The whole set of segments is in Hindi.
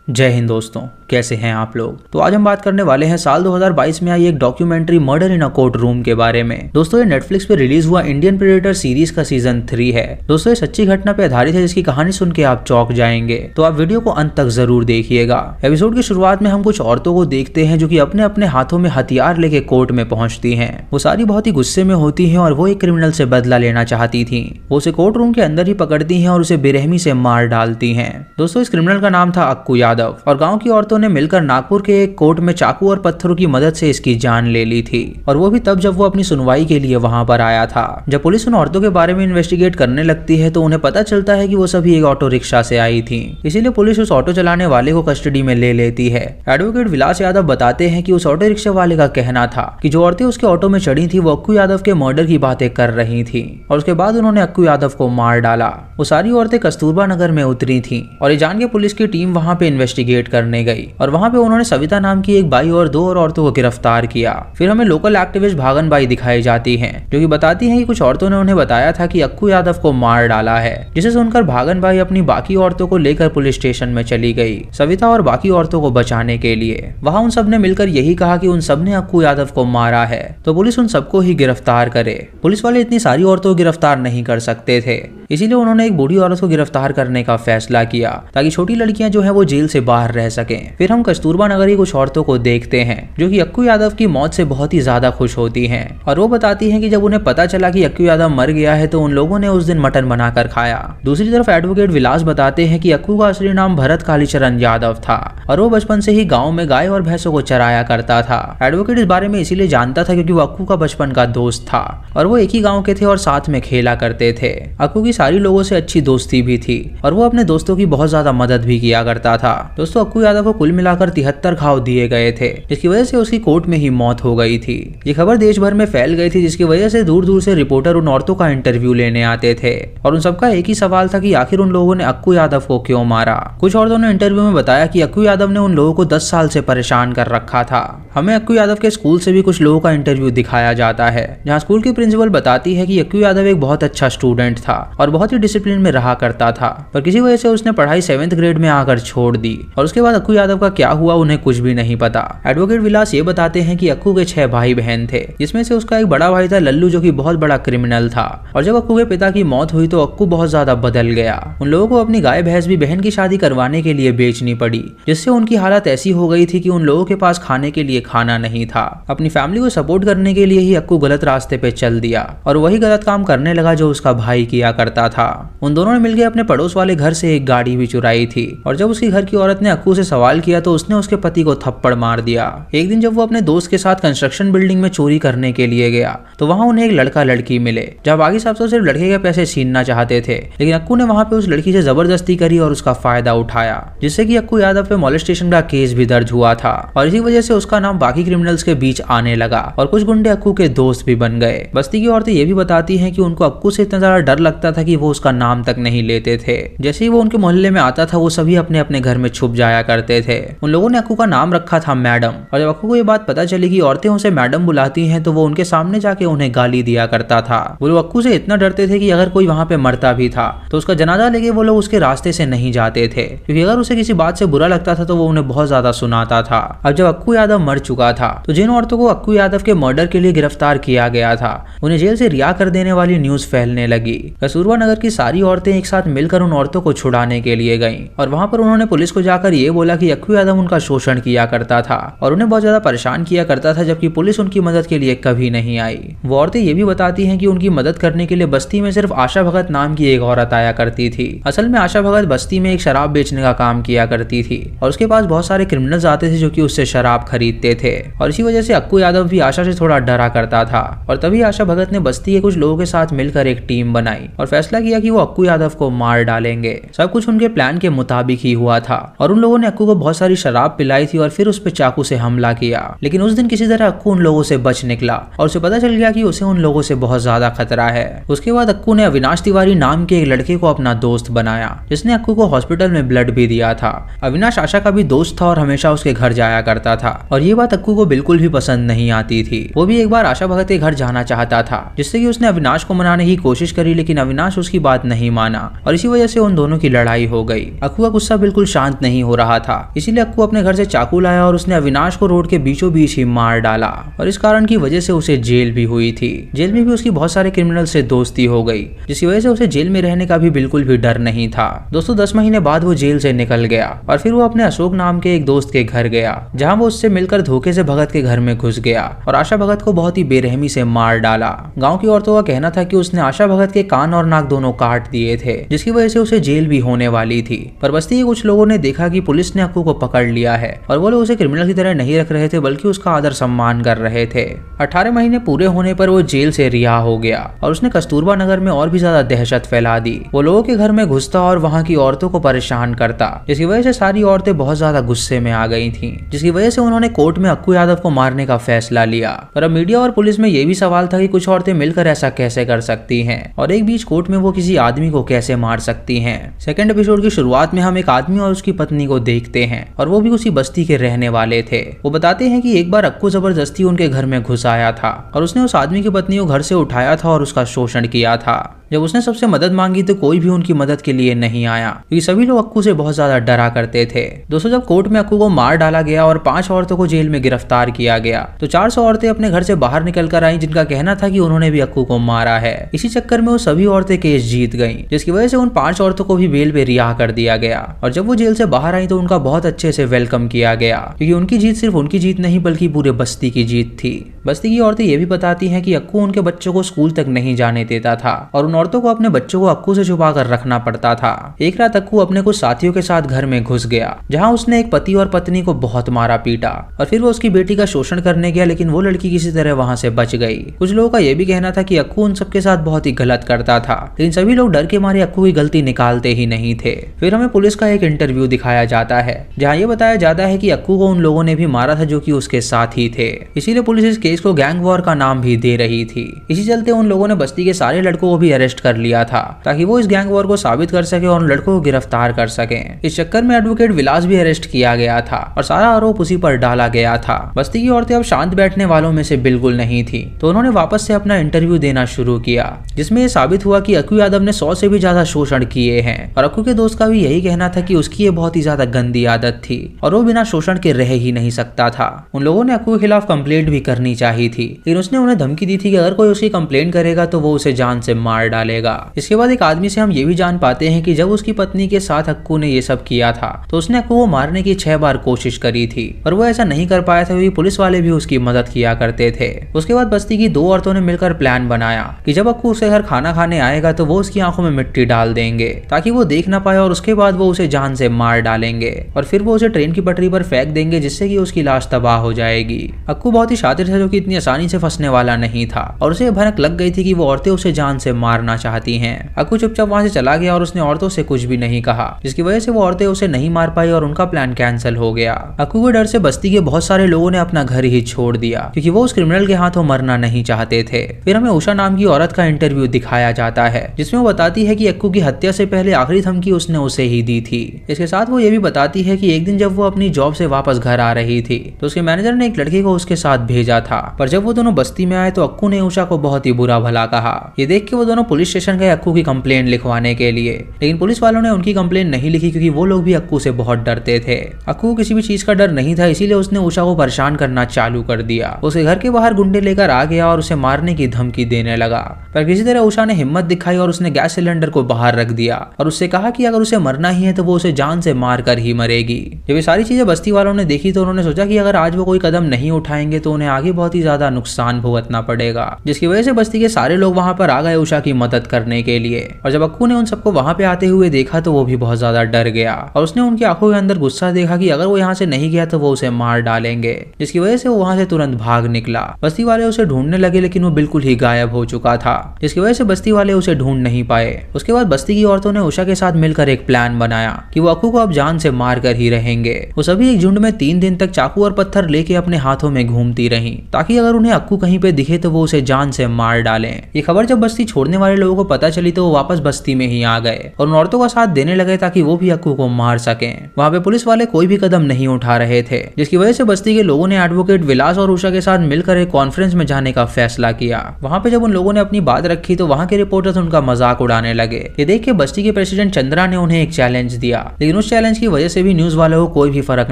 जय हिंद दोस्तों, कैसे हैं आप लोग। तो आज हम बात करने वाले हैं साल 2022 में आई एक documentary murder in a court room के बारे में। दोस्तों ये नेटफ्लिक्स पे रिलीज हुआ इंडियन प्रेडेटर सीरीज का सीजन 3 है। दोस्तों ये सच्ची घटना पे आधारित है जिसकी कहानी सुन के आप चौंक जाएंगे, तो आप वीडियो को अंत तक जरूर देखिएगा। एपिसोड की शुरुआत में हम कुछ औरतों को देखते हैं जो कि अपने अपने हाथों में हथियार लेके कोर्ट में पहुंचती हैं। वो सारी बहुत ही गुस्से में होती हैं और वो एक क्रिमिनल से बदला लेना चाहती थी। वो उसे कोर्ट रूम के अंदर ही पकड़ती हैं और उसे बेरहमी से मार डालती हैं। दोस्तों इस क्रिमिनल का नाम था अक्कू यादव और गाँव की औरतों ने मिलकर नागपुर के एक कोर्ट में चाकू और पत्थरों की मदद से इसकी जान ले ली थी, और वो भी तब जब वो अपनी सुनवाई के लिए वहां पर आया था। जब पुलिस उन औरतों के बारे में इन्वेस्टिगेट करने लगती है तो उन्हें पता चलता है कि वो सभी एक ऑटो रिक्शा से आई थी, इसीलिए पुलिस उस ऑटो चलाने वाले को कस्टडी में ले लेती है। एडवोकेट विलास यादव बताते हैं कि उस ऑटो रिक्शा वाले का कहना था कि जो औरतें उसके ऑटो में चढ़ी थी वो अक्कू यादव के मर्डर की बातें कर रही थी और उसके बाद उन्होंने अक्कू यादव को मार डाला। वो सारी औरतें कस्तूरबा नगर में उतरी थी और ये जान के पुलिस की टीम वहां पे इन्वेस्टिगेट करने गई और वहां पे उन्होंने सविता नाम की एक बाई और 2 और औरतों को गिरफ्तार किया। फिर हमें लोकल एक्टिविस्ट भागन बाई दिखाई जाती हैं जो कि बताती हैं कि कुछ औरतों ने उन्हें बताया था कि अक्कू यादव को मार डाला है, जिसे सुनकर भागन बाई अपनी बाकी औरतों को लेकर पुलिस स्टेशन में चली गई सविता और बाकी औरतों को बचाने के लिए। वहां उन सब ने मिलकर यही कहा कि उन सब ने अक्कू यादव को मारा है तो पुलिस उन सबको ही गिरफ्तार करे। पुलिस वाले इतनी सारी औरतों को गिरफ्तार नहीं कर सकते थे, इसीलिए उन्होंने एक बूढ़ी औरत को गिरफ्तार करने का फैसला किया ताकि छोटी लड़कियां जो है वो जेल से बाहर रह सकें। फिर हम कस्तूरबा नगर की कुछ औरतों को देखते हैं जो कि अक्कू यादव की मौत से बहुत ही ज्यादा खुश होती हैं और वो बताती हैं कि जब उन्हें पता चला कि अक्कू यादव मर गया है तो उन लोगों ने उस दिन मटन बनाकर खाया। दूसरी तरफ एडवोकेट विलास बताते हैं कि अक्कू का असली नाम भरत कालीचरण यादव था और वो बचपन से ही गाँव में गाय और भैंसों को चराया करता था। एडवोकेट इस बारे में इसीलिए जानता था क्योंकि वो अक्कू का बचपन का दोस्त था और वो एक ही गाँव के थे और साथ में खेला करते थे। अक्कू की सारी लोगों से अच्छी दोस्ती भी थी और वो अपने दोस्तों की बहुत ज्यादा मदद भी किया करता था। दोस्तों अक्कू यादव को कुल मिलाकर 73 घाव दिए गए थे जिसकी वजह से उसकी कोर्ट में ही मौत हो गई थी। ये खबर देश भर में फैल गई थी जिसकी वजह से दूर दूर से रिपोर्टर उन औरतों का इंटरव्यू लेने आते थे और उन सबका एक ही सवाल था कि आखिर उन लोगों ने अक्कू यादव को क्यों मारा। कुछ औरतों ने इंटरव्यू में बताया कि अक्कू यादव ने उन लोगों को 10 साल से परेशान कर रखा था। हमें अक्कू यादव के स्कूल से भी कुछ लोगों का इंटरव्यू दिखाया जाता है जहाँ स्कूल की प्रिंसिपल बताती है कि अक्कू यादव एक बहुत अच्छा स्टूडेंट था और बहुत ही डिसिप्लिन में रहा करता था, पर किसी वजह से उसने पढ़ाई 7th ग्रेड में आकर छोड़ दी और उसके बाद अक्कू यादव का क्या हुआ उन्हें कुछ भी नहीं पता। एडवोकेट विलास ये बताते हैं कि अक्कू के 6 भाई बहन थे जिसमें से उसका एक बड़ा भाई था लल्लू जो कि बहुत बड़ा क्रिमिनल था और जब अक्कू के पिता की मौत हुई तो अक्कू बहुत ज्यादा बदल गया। उन लोगों को अपनी गाय भैंस भी बहन की शादी करवाने के लिए बेचनी पड़ी जिससे उनकी हालत ऐसी हो गई थी कि उन लोगों के पास खाने के लिए खाना नहीं था। अपनी फैमिली को सपोर्ट करने के लिए ही अक्कू गलत रास्ते पे चल दिया और वही गलत काम करने लगा जो उसका भाई किया करता था। उन दोनों ने मिलकर अपने पड़ोस वाले घर से एक गाड़ी भी चुराई थी और जब उसकी घर की औरत ने अक्कू से सवाल किया तो उसने उसके पति को थप्पड़ मार दिया। एक दिन जब वो अपने दोस्त के साथ कंस्ट्रक्शन बिल्डिंग में चोरी करने के लिए गया तो वहां उन्हें एक लड़का लड़की मिले जब बाकी सब तो सिर्फ लड़के के पैसे छीनना चाहते थे, लेकिन अक्कू ने वहां पे उस लड़की से जबरदस्ती करी और उसका फायदा उठाया जिससे कि अक्कू यादव पे मॉलेस्टेशन का केस भी दर्ज हुआ था और इसी वजह से उसका नाम बाकी क्रिमिनल्स के बीच आने लगा और कुछ गुंडे अक्कू के दोस्त भी बन गए। बस्ती की औरतें ये भी बताती हैं कि उनको अक्कू से इतना ज्यादा डर लगता था कि वो उसका नाम तक नहीं लेते थे। जैसे ही वो उनके मोहल्ले में आता था वो सभी अपने अपने घर में छुप जाया करते थे। उन लोगों ने अक्कू का नाम रखा था मैडम और जब अक्कू को ये बात पता चली कि औरतें उसे मैडम बुलाती हैं तो वो उनके सामने जाके उन्हें गाली दिया करता था। वो लोग अक्कू से इतना डरते थे कि अगर कोई वहां पे मरता भी था तो उसका जनाजा लेके वो लोग उसके रास्ते से नहीं जाते थे क्योंकि अगर उसे किसी बात से बुरा लगता था तो वो उन्हें बहुत ज्यादा सुनाता था। अब जब अक्कू यादव मर चुका था तो जिन औरतों को अक्कू यादव के मर्डर के लिए गिरफ्तार किया गया था उन्हें जेल से रिहा कर देने वाली न्यूज फैलने लगी। कस्तूरबा नगर की सारी औरतें एक साथ मिलकर उन औरतों को छुड़ाने के लिए गईं और वहां पर उन्होंने पुलिस को जाकर ये बोला कि अक्कू यादव उनका शोषण किया करता था और उन्हें बहुत ज्यादा परेशान किया करता था, जबकि पुलिस उनकी मदद के लिए कभी नहीं आई। वो औरतें ये भी बताती हैं कि उनकी मदद करने के लिए बस्ती में सिर्फ आशा भगत नाम की एक औरत आया करती थी। असल में आशा भगत बस्ती में एक शराब बेचने का काम किया करती थी और उसके पास बहुत सारे क्रिमिनल्स आते थे जो कि उससे शराब खरीदते थे और इसी वजह से अक्कू यादव भी आशा से थोड़ा डरा करता था और तभी आशा भगत ने बस्ती के कुछ लोगों के साथ मिलकर एक टीम बनाई और फैसला किया कि वो अक्कू यादव को मार डालेंगे। सब कुछ उनके प्लान के मुताबिक ही हुआ था और उन लोगों ने अक्कू को बहुत सारी शराब पिलाई थी और फिर उस पर चाकू से हमला किया, लेकिन उस दिन किसी तरह अक्कू उन लोगों से बच निकला और उसे पता चल गया कि उसे उन लोगों से बहुत ज्यादा खतरा है। उसके बाद अक्कू ने अविनाश तिवारी नाम के एक लड़के को अपना दोस्त बनाया जिसने अक्कू को हॉस्पिटल में ब्लड भी दिया था। अविनाश आशा का भी दोस्त था और हमेशा उसके घर जाया करता था और ये बात अक्कू को बिल्कुल भी पसंद नहीं आती थी। वो भी एक बार आशा भगत के घर जाना चाहता था जिससे कि उसने अविनाश को मनाने की कोशिश करी, लेकिन अविनाश उसकी बात नहीं माना और इसी वजह से उन दोनों की लड़ाई हो गई। अक्कू का गुस्सा बिल्कुल शांत शांत नहीं हो रहा था। इसीलिए अक्कू अपने घर से चाकू लाया और उसने अविनाश को रोड के बीचों बीच ही मार डाला और इस कारण की वजह से उसे जेल भी हुई थी। जेल में भी उसकी बहुत सारे क्रिमिनल से दोस्ती हो गई, जिसकी वजह से उसे जेल में रहने का भी बिल्कुल भी डर नहीं था। दोस्तों 10 महीने बाद वो जेल से निकल गया और फिर वो अपने अशोक नाम के एक दोस्त के घर गया, जहाँ वो उससे मिलकर धोखे से भगत के घर में घुस गया और आशा भगत को बहुत ही बेरहमी से मार डाला। गाँव की औरतों का कहना था कि उसने आशा भगत के कान और नाक दोनों काट दिए थे, जिसकी वजह से उसे जेल भी होने वाली थी। पर बस्ती के कुछ लोगों ने देखा कि पुलिस ने अक्कू को पकड़ लिया है और वो लोग उसे क्रिमिनल की तरह नहीं रख रहे थे, बल्कि उसका आदर सम्मान कर रहे थे। 18 महीने पूरे होने पर वो जेल से रिहा हो गया और उसने कस्तूरबा नगर में और भी ज्यादा दहशत फैला दी। वो लोगों के घर में घुसता और वहाँ की औरतों को परेशान करता, जिसकी वजह से सारी औरतें बहुत ज्यादा गुस्से में आ गई थीं, जिसकी वजह से उन्होंने कोर्ट में अक्कू यादव को मारने का फैसला लिया। पर अब मीडिया और पुलिस में ये भी सवाल था कि कुछ औरतें मिलकर ऐसा कैसे कर सकती हैं और एक बीच कोर्ट में वो किसी आदमी को कैसे मार सकती हैं। सेकंड एपिसोड की शुरुआत में हम एक आदमी और उसकी पत्नी को देखते हैं और वो भी उसी बस्ती के रहने वाले थे। वो बताते हैं कि एक बार अक्कू जबरदस्ती उनके घर में घुस आया था और उसने उस आदमी की पत्नी को घर से उठाया था और उसका शोषण किया था। जब उसने सबसे मदद मांगी तो कोई भी उनकी मदद के लिए नहीं आया, क्योंकि सभी लोग अक्कू से बहुत ज्यादा डरा करते थे। दोस्तों जब कोर्ट में अक्कू को मार डाला गया और 5 औरतों को जेल में गिरफ्तार किया गया तो 400 औरतें अपने घर से बाहर निकल कर आई, जिनका कहना था कि उन्होंने भी अक्कू को मारा है। इसी चक्कर में वो सभी औरतें केस जीत गईं, जिसकी वजह से उन 5 औरतों को भी बेल पे रिहा कर दिया गया और जब वो जेल से बाहर आई तो उनका बहुत अच्छे से वेलकम किया गया, क्योंकि उनकी जीत सिर्फ उनकी जीत नहीं बल्कि पूरे बस्ती की जीत थी। बस्ती की औरतें ये भी बताती हैं कि अक्कू उनके बच्चों को स्कूल तक नहीं जाने देता था और उन औरतों को अपने बच्चों को अक्कू से छुपा कर रखना पड़ता था। एक रात अक्कू अपने कुछ साथियों के साथ घर में घुस गया, जहां उसने एक पति और पत्नी को बहुत मारा पीटा और फिर वो उसकी बेटी का शोषण करने गया, लेकिन वो लड़की किसी तरह वहां से बच गई। कुछ लोगों का यह भी कहना था कि अक्कू उन सबके साथ बहुत ही गलत करता था, लेकिन सभी लोग डर के मारे अक्कू की गलती निकालते ही नहीं थे। फिर हमें पुलिस का एक इंटरव्यू दिखाया जाता है, जहाँ ये बताया जाता है कि अक्कू को उन लोगों ने भी मारा था जो कि उसके साथ ही थे। इसीलिए पुलिस इस केस को गैंग वॉर का नाम भी दे रही थी। इसी चलते उन लोगों ने बस्ती के सारे लड़कों को भी अरेस्ट कर लिया था, ताकि वो इस गैंग वॉर को साबित कर सके और उन लड़कों को गिरफ्तार कर सके। इस चक्कर में एडवोकेट विलास भी अरेस्ट किया गया था और सारा आरोप उसी पर डाला गया था। बस्ती की औरतें अब शांत बैठने वालों में से बिल्कुल नहीं थी, तो उन्होंने वापस से अपना इंटरव्यू देना शुरू किया, जिसमें यह साबित हुआ कि अक्कू यादव ने 100 से भी ज्यादा शोषण किए हैं और अक्कू के दोस्त का भी यही कहना था कि उसकी ये बहुत ही ज्यादा गंदी आदत थी और वो बिना शोषण के रह ही नहीं सकता था। उन लोगों ने अक्कू के खिलाफ कंप्लेंट भी करनी चाहिए थी, लेकिन उसने उन्हें धमकी दी थी कि अगर कोई उसकी कंप्लेंट करेगा तो वो उसे जान से मार डालेगा। इसके बाद एक आदमी से हम ये भी जान पाते हैं कि जब उसकी पत्नी के साथ अक्कू ने ये सब किया था तो उसने अक्कू को मारने की 6 बार कोशिश करी थी, पर वो ऐसा नहीं कर पाया था क्योंकि पुलिस वाले भी उसकी मदद किया करते थे। उसके बाद बस्ती की 2 औरतों ने मिलकर प्लान बनाया कि जब अक्कू उसके घर खाना खाने आएगा तो वो उसकी आंखों में मिट्टी डाल देंगे ताकि वो देख ना पाए और उसके बाद वो उसे जान से मार डालेंगे और फिर वो उसे ट्रेन की पटरी पर फेंक देंगे, जिससे कि उसकी लाश तबाह हो जाएगी। अक्कू बहुत ही शातिर था, जो कि इतनी आसानी से फंसने वाला नहीं था और उसे भनक लग गई थी कि वो औरतें उसे जान से मारना चाहती हैं। अक्कू चुपचाप वहां से चला गया और उसने औरतों से कुछ भी नहीं कहा, जिसकी वजह से वो औरतें उसे नहीं मार पाई और उनका प्लान कैंसिल हो गया। अक्कू के डर से बस्ती के बहुत सारे लोगों ने अपना घर ही छोड़ दिया, क्योंकि वो उस क्रिमिनल के हाथों मरना नहीं चाहते थे। फिर हमें उषा नाम की औरत का इंटरव्यू दिखाया जाता है, जिसमें वो बताती है कि अक्कू की हत्या से पहले आखिरी धमकी उसने उसे ही दी थी। इसके साथ वो ये भी बताती है कि एक दिन जब वो अपनी जॉब से वापस घर आ रही थी तो उसके मैनेजर ने एक लड़के को उसके साथ भेजा था, पर जब वो दोनों बस्ती में आए तो अक्कू ने उषा को बहुत ही बुरा भला कहा। ये देख के वो दोनों पुलिस स्टेशन गए अक्कू की कंप्लेंट लिखवाने के लिए, लेकिन पुलिस वालों ने उनकी कंप्लेंट नहीं लिखी क्योंकि वो लोग भी अक्कू से बहुत डरते थे। अक्कू को किसी भी चीज का डर नहीं था, इसीलिए उसने उषा को परेशान करना चालू कर दिया। उसके घर के बाहर गुंडे लेकर आ गया और उसे मारने की धमकी देने लगा, पर किसी तरह उषा ने हिम्मत दिखाई और उसने गैस सिलेंडर को बाहर रख दिया और उससे कहा कि अगर उसे मरना ही है तो वो उसे जान से मार कर ही मरेगी। जब ये सारी चीजें बस्ती वालों ने देखी तो उन्होंने सोचा कि अगर आज वो कोई कदम नहीं उठाएंगे तो उन्हें आगे बहुत ही ज्यादा नुकसान भुगतना पड़ेगा, जिसकी वजह से बस्ती के सारे लोग वहां पर आ गए उषा की मदद करने के लिए। और जब अक्कू ने उन सबको वहां पे आते हुए देखा तो वो भी बहुत ज्यादा डर गया और उसने उनकी आंखों के अंदर गुस्सा देखा कि अगर वो यहाँ से नहीं गया तो वो उसे मार डालेंगे, जिसकी वजह से वो वहां से तुरंत भाग निकला। बस्ती वाले उसे ढूंढने लगे, लेकिन वो बिल्कुल ही गायब हो चुका था, जिसकी वजह से बस्ती वाले उसे ढूंढ नहीं पाए। उसके बाद बस्ती की औरतों ने उषा के साथ मिलकर एक प्लान बनाया कि वो अक्कू को अब जान से मार कर ही रहेंगे। वो सभी एक झुंड में 3 दिन तक चाकू और पत्थर लेके अपने हाथों में घूमती रही, ताकि अगर उन्हें अक्कू कहीं पे दिखे तो वो उसे जान से मार डालें। ये खबर जब बस्ती छोड़ने वाले लोगों को पता चली तो वो वापस बस्ती में ही आ गए और उन औरतों का साथ देने लगे ताकि वो भी अक्कू को मार सकें। वहाँ पे पुलिस वाले कोई भी कदम नहीं उठा रहे थे, जिसकी वजह से बस्ती के लोगों ने एडवोकेट विलास और उषा के साथ मिलकर एक कॉन्फ्रेंस में जाने का फैसला किया। वहाँ पे जब उन लोगों ने अपनी बात रखी तो वहाँ के रिपोर्टर्स उनका मजाक उड़ाने लगे। ये देख के बस्ती के प्रेसिडेंट चंद्रा ने उन्हें एक चैलेंज दिया, लेकिन उस चैलेंज की वजह से भी न्यूज वालों को कोई भी फर्क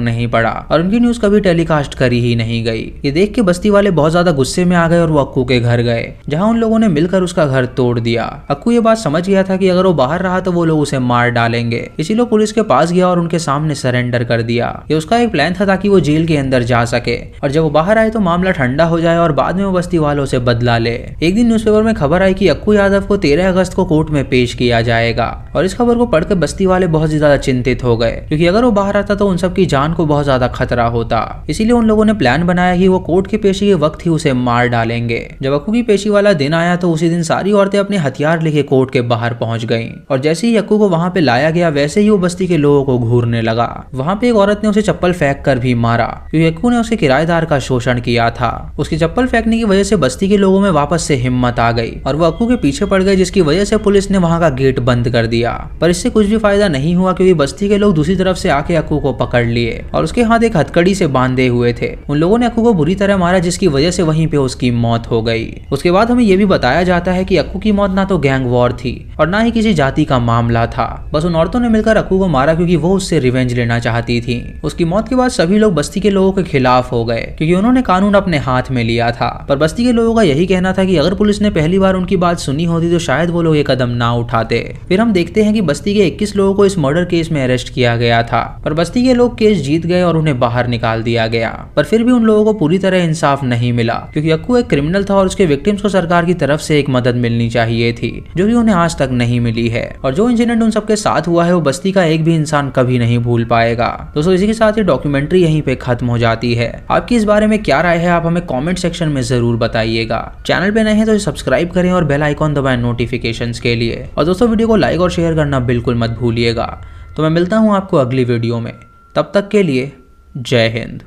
नहीं पड़ा और उनकी न्यूज कभी टेलीकास्ट करी ही नहीं गई। ये देख के बस्ती वाले बहुत ज्यादा गुस्से में आ गए और वो अक्कू के घर गए, जहाँ उन लोगों ने मिलकर उसका घर तोड़ दिया। अक्कू ये बात समझ गया था कि अगर वो बाहर रहा तो वो लोग उसे मार डालेंगे, इसीलिए पुलिस के पास गया और उनके सामने सरेंडर कर दिया। ये उसका एक प्लान था ताकि वो जेल के अंदर जा सके और जब वो बाहर आए तो मामला ठंडा हो जाए और बाद में वो बस्ती वालों से बदला ले। एक दिन न्यूज़पेपर में खबर आई कि अक्कू यादव को 13 अगस्त को कोर्ट में पेश किया जाएगा और इस खबर को पढ़कर बस्ती वाले बहुत ज्यादा चिंतित हो गए, क्योंकि अगर वो बाहर आता तो उन सबकी जान को बहुत ज्यादा खतरा होता। इसीलिए उन लोगों ने प्लान बनाया कि वो कोर्ट की पेशी के वक्त ही उसे मार डालेंगे। जब अक्कू की पेशी वाला दिन आया तो उसी दिन सारी औरतें अपने हथियार लेके कोर्ट के बाहर पहुंच गईं और जैसे ही अक्कू को वहां पे लाया गया वैसे ही वो बस्ती के लोगों को घूरने लगा। वहां पे एक औरत ने उसे चप्पल फेंक कर भी मारा, क्योंकि अक्कू ने उसके किराएदार का शोषण किया था। उसकी चप्पल फेंकने की वजह से बस्ती के लोगों में वापस से हिम्मत आ गई और वो अक्कू के पीछे पड़ गए, जिसकी वजह से पुलिस ने वहां का गेट बंद कर दिया। पर इससे कुछ भी फायदा नहीं हुआ, क्योंकि बस्ती के लोग दूसरी तरफ से आके अक्कू को पकड़ लिए और उसके हाथ एक हथकड़ी से बांधे हुए थे। उन लोगों ने अक्कू को बुरी तरह मारा, जिसकी वजह से वहीं पे उसकी मौत हो गई। उसके बाद हमें यह भी बताया जाता है कि अक्कू की मौत ना तो गैंग वॉर थी और ना ही किसी जाति का मामला था। बस उन औरतों ने मिलकर अक्कू को मारा क्योंकि वो उससे रिवेंज लेना चाहती थी। उसकी मौत के बाद सभी लोग बस्ती के लोगों के खिलाफ हो गए, क्योंकि उन्होंने कानून अपने हाथ में लिया था। पर बस्ती के लोगों का यही कहना था कि अगर पुलिस ने पहली बार उनकी बात सुनी होती तो शायद वो लोग ये कदम ना उठाते। फिर हम देखते हैं कि बस्ती के 21 लोगों को इस मर्डर केस में अरेस्ट किया गया था, पर बस्ती के लोग केस जीत गए और उन्हें बाहर निकाल दिया गया। पर फिर भी उन लोगों को पूरी तरह इंसाफ नहीं मिला, क्योंकि अक्कू एक क्रिमिनल था और उसके विक्टिम्स को सरकार की तरफ से एक मदद मिलनी चाहिए थी, जो कि उन्हें आज तक नहीं मिली है। और जो इंसिडेंट उन सबके साथ हुआ है वो बस्ती का एक भी इंसान कभी नहीं भूल पाएगा। दोस्तों इसी के साथ ये डॉक्यूमेंट्री यहीं पे खत्म हो जाती है। आपकी इस बारे में क्या राय है, आप हमें कमेंट सेक्शन में जरूर बताइएगा। चैनल पे नए हैं तो सब्सक्राइब करें और बेल आइकॉन दबाएं नोटिफिकेशंस के लिए। और दोस्तों वीडियो को लाइक और शेयर करना बिल्कुल मत भूलिएगा। तो मैं मिलता हूँ आपको अगली वीडियो में, तब तक के लिए जय हिंद।